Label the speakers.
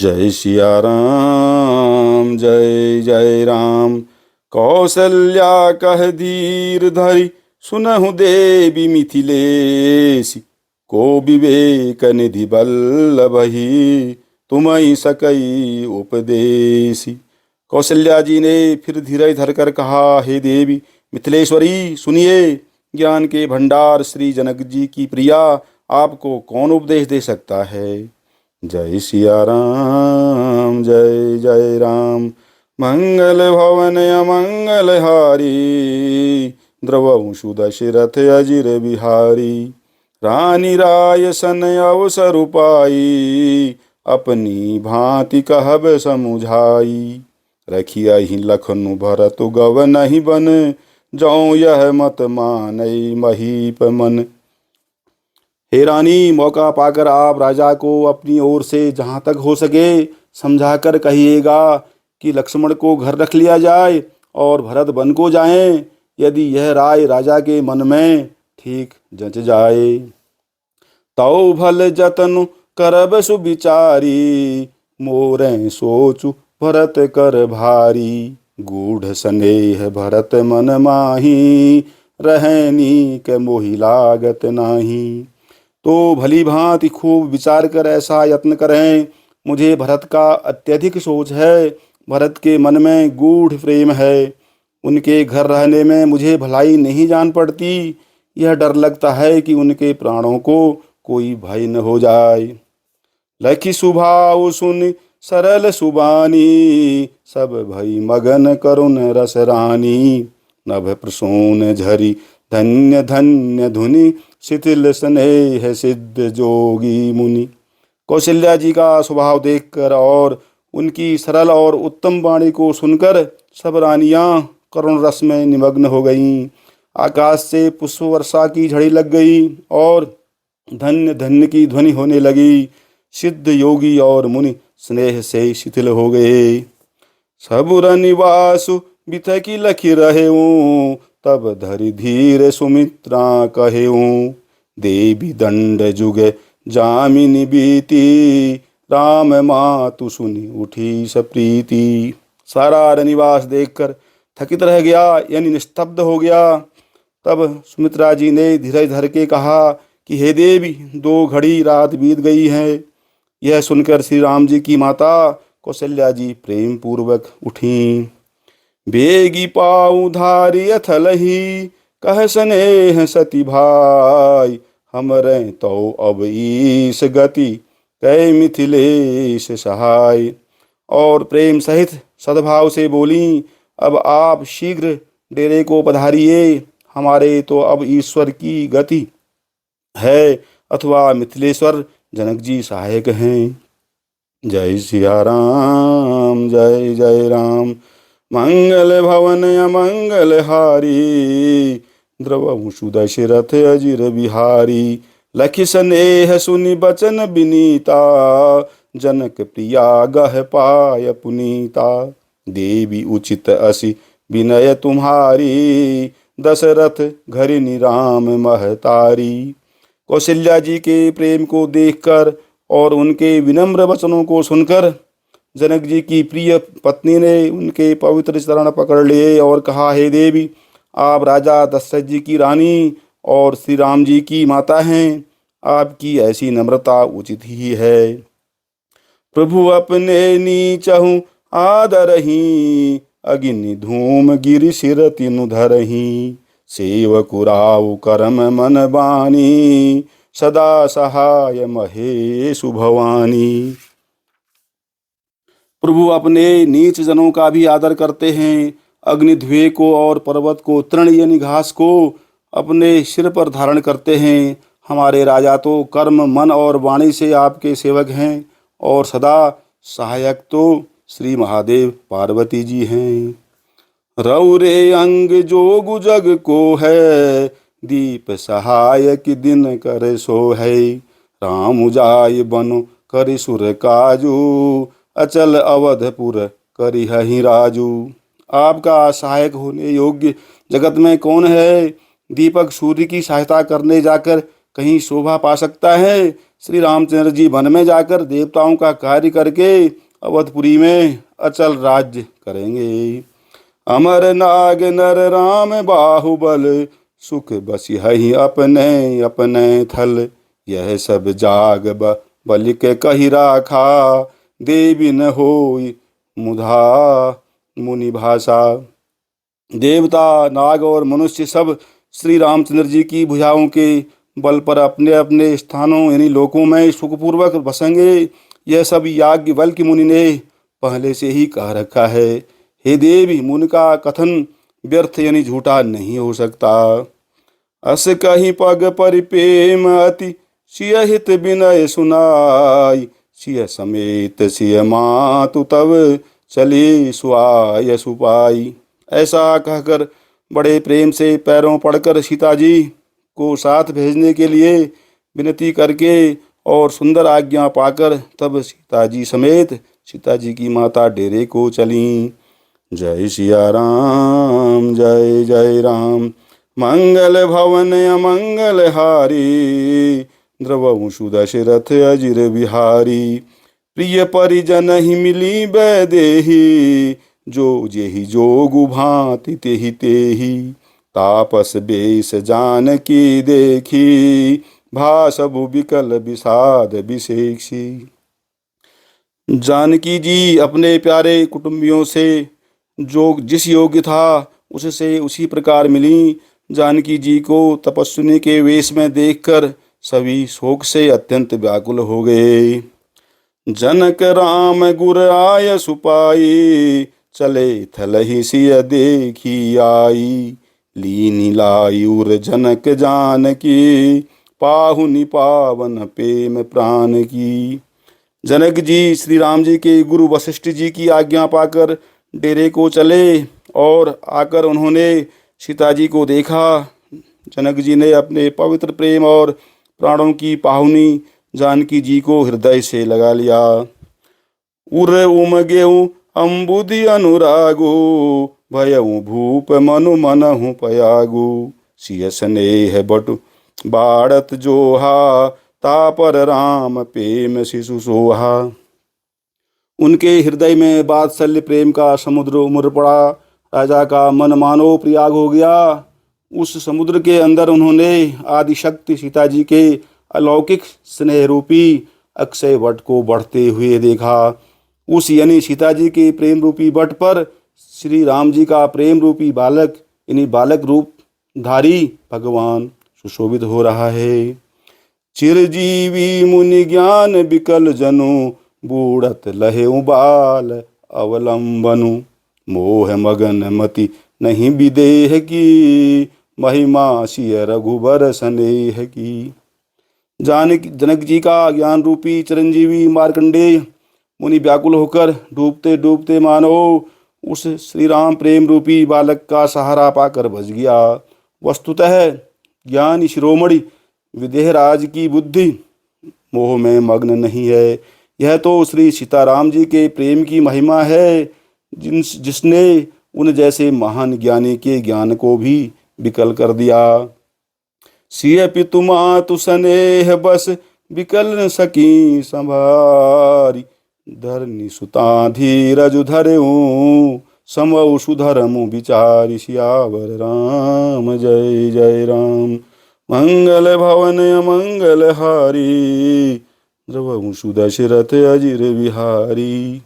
Speaker 1: जय सिया राम जय जय राम। कौसल्या कह धीर धरि सुनहु देवी मिथिलेसी। को विवेक निधि बल्लभहि तुम्हि सकई उपदेसी। कौशल्या जी ने फिर धीरज धरकर कहा, हे देवी मिथिलेश्वरी सुनिए, ज्ञान के भंडार श्री जनक जी की प्रिया, आपको कौन उपदेश दे सकता है। जय सिया राम जय जय राम। मंगल भवन अमंगल हारी, द्रवंशु दशरथ अजिर बिहारी। रानी राय सन अवसर पाई, अपनी भांति कहब समुझाई। रखिया ही लखनु भरत गव नहीं बन, जौ यह मत मानई महीप मन। हे रानी, मौका पाकर आप राजा को अपनी ओर से जहाँ तक हो सके समझाकर कहिएगा कि लक्ष्मण को घर रख लिया जाए और भरत वन को जाएं, यदि यह राय राजा के मन में ठीक जच जाए। तौ भल जतन करब सुविचारी, मोरें सोचु भरत कर भारी। गूढ़ स्नेह भरत मन माही, रहनी के मोहि लागत नाही। तो भली भांति खूब विचार कर ऐसा यत्न करें। मुझे भरत का अत्यधिक सोच है, भरत के मन में गूढ़ प्रेम है। उनके घर रहने में मुझे भलाई नहीं जान पड़ती। यह डर लगता है कि उनके प्राणों को कोई भय न हो जाए। लखी सुभाव सुन सरल सुबानी, सब भई मगन करुण रस रानी। नभ प्रसून झरी धन्य धन्य धुनि, शिथिल स्नेह सिद्ध जोगी मुनि। कौशल्या जी का स्वभाव देखकर और उनकी सरल और उत्तम वाणी को सुनकर सब रानियां करुण रस में निमग्न हो गईं। आकाश से पुष्प वर्षा की झड़ी लग गई और धन्य धन्य की ध्वनि होने लगी। सिद्ध योगी और मुनि स्नेह से शिथिल हो गए। सबुर निवासु बिथकी लखी रहेऊँ, तब धरि धीर सुमित्रा कहेऊँ। देवी दंड जुगे जामिनी बीती, राम मातु सुनी उठी सप्रीति। सारा रनिवास देखकर थकित रह गया, यानी निस्तब्ध हो गया। तब सुमित्रा जी ने धीरज धर के कहा कि हे देवी, 2 घड़ी रात बीत गई है। यह सुनकर श्री राम जी की माता कौशल्या जी प्रेम पूर्वक उठी। बेगी पाऊ धारी अथलही, कह स्नेह सती भाई। हमरे तो अब ईस गति, कै मिथिलेश सहाय। और प्रेम सहित सद्भाव से बोली, अब आप शीघ्र डेरे को पधारिए। हमारे तो अब ईश्वर की गति है, अथवा मिथिलेश्वर जनक जी सहायक हैं। जय सिया राम जय जय राम। मंगल भवन अमंगल हारी, द्रवंशु दशरथ अजिर बिहारी। लखि स्नेह सुनि बचन विनीता, जनक प्रिया गह पाय पुनीता। देवी उचित असि विनय तुम्हारी, दशरथ घरिनी राम महतारी। कौशल्या जी के प्रेम को देखकर और उनके विनम्र वचनों को सुनकर जनक जी की प्रिय पत्नी ने उनके पवित्र चरण पकड़ लिए और कहा, हे देवी, आप राजा दशरथ जी की रानी और श्री राम जी की माता हैं। आपकी ऐसी नम्रता उचित ही है। प्रभु अपने नीचहु आदरही, अग्नि धूम गिरि सिर तिनु धरही। सेवकु राउ करम मन बानी, सदा सहाय महेशु भवानी। प्रभु अपने नीच जनों का भी आदर करते हैं। अग्नि धुएं को और पर्वत को, तृण यानी घास को अपने सिर पर धारण करते हैं। हमारे राजा तो कर्म मन और वाणी से आपके सेवक हैं और सदा सहायक तो श्री महादेव पार्वती जी हैं। रौरे अंग जोगु जग को है, दीप सहायक दिन कर सो है। राम जाय बनो करि सुर काजू, अचल अवधपुर करि हहि राजू। आपका सहायक होने योग्य जगत में कौन है। दीपक सूर्य की सहायता करने जाकर कहीं शोभा पा सकता है। श्री रामचंद्र जी वन में जाकर देवताओं का कार्य करके अवधपुरी में अचल राज्य करेंगे। अमर नाग नर राम बाहुबल, सुख बसी हहि अपने अपने थल। यह सब जाग बलि के कही राखा, देवी न होई मुधा मुनि भाषा। देवता, नाग और मनुष्य सब श्री रामचंद्र जी की भुजाओं के बल पर अपने अपने स्थानों यानी लोकों में सुखपूर्वक बसेंगे। यह सब याज्ञवल्क्य मुनि ने पहले से ही कह रखा है। हे देवी, मुनि का कथन व्यर्थ यानी झूठा नहीं हो सकता। अस कहीं पग परिपेम अति, सिय हित विनय सुनाई। सिय समेत सिय मातु तब चली सुआय सुपाई। ऐसा कहकर बड़े प्रेम से पैरों पड़कर सीता जी को साथ भेजने के लिए विनती करके और सुंदर आज्ञा पाकर तब सीता जी समेत सीता जी की माता डेरे को चलीं। जय सिया राम, जय जय राम। मंगल भवन अमंगल हारी, द्रवहु दशरथ अजिर बिहारी। प्रिय परिजन ही मिली बैदेही, जो जेहि जोगु भांति तेहि तेहि। तापस बेस जानकी देखी, भासबु बिकल विषाद विशेषी। जानकी जी अपने प्यारे कुटुंबियों से जो जिस योग्य था उससे उसी प्रकार मिली। जानकी जी को तपस्विनी के वेश में देखकर सभी शोक से अत्यंत व्याकुल हो गए। जनक राम गुर आय सुपाई, चले थलहि सिय देखी आई। लीनी लायुर जनक जानकी, पाहुनि पावन प्रेम प्राण की। जनक जी श्री राम जी के गुरु वशिष्ठ जी की आज्ञा पाकर डेरे को चले और आकर उन्होंने सीता जी को देखा। जनक जी ने अपने पवित्र प्रेम और प्राणों की पाहुनी जानकी जी को हृदय से लगा लिया। उर उमगेऊ अम्बुदि अनुरागो, भयऊ भूप मनु मनहु पयागु। सिय स्नेह बटु बाड़त जोहा, तापर राम प्रेम शिशु सोहा। उनके हृदय में वात्सल्य प्रेम का समुद्र उमड़ पड़ा। राजा का मन मानो प्रयाग हो गया। उस समुद्र के अंदर उन्होंने आदिशक्ति सीता जी के अलौकिक स्नेह रूपी अक्षय वट को बढ़ते हुए देखा। उस यानी सीता जी के प्रेम रूपी वट पर श्री राम जी का प्रेम रूपी बालक यानी बालक रूप धारी भगवान सुशोभित हो रहा है। चिरजीवी मुनि ज्ञान विकल जनु, बूढ़त लहे बाल अवलंबनु। मोह मगन मति नहीं विदेह की, महिमा सिय रघुबर स्नेह की। जनक जी का ज्ञान रूपी चिरंजीवी मार्कंडेय मुनि व्याकुल होकर डूबते डूबते मानो उस श्री राम प्रेम रूपी बालक का सहारा पाकर बच गया। वस्तुतः ज्ञानी शिरोमणि विदेहराज की बुद्धि मोह में मग्न नहीं है। यह तो श्री सीताराम जी के प्रेम की महिमा है, जिसने उन जैसे महान ज्ञानी के ज्ञान को भी विकल कर दिया। सिय पितु मातु स्नेह बस, विकल न सकी संभारी। धरनी सुता धीरज धरऊं, समऊ सुधरमु विचारि। सियावर राम, जय जय राम। मंगल भवन अमंगल हारी, द्रवहु दशरथ अजिर बिहारी।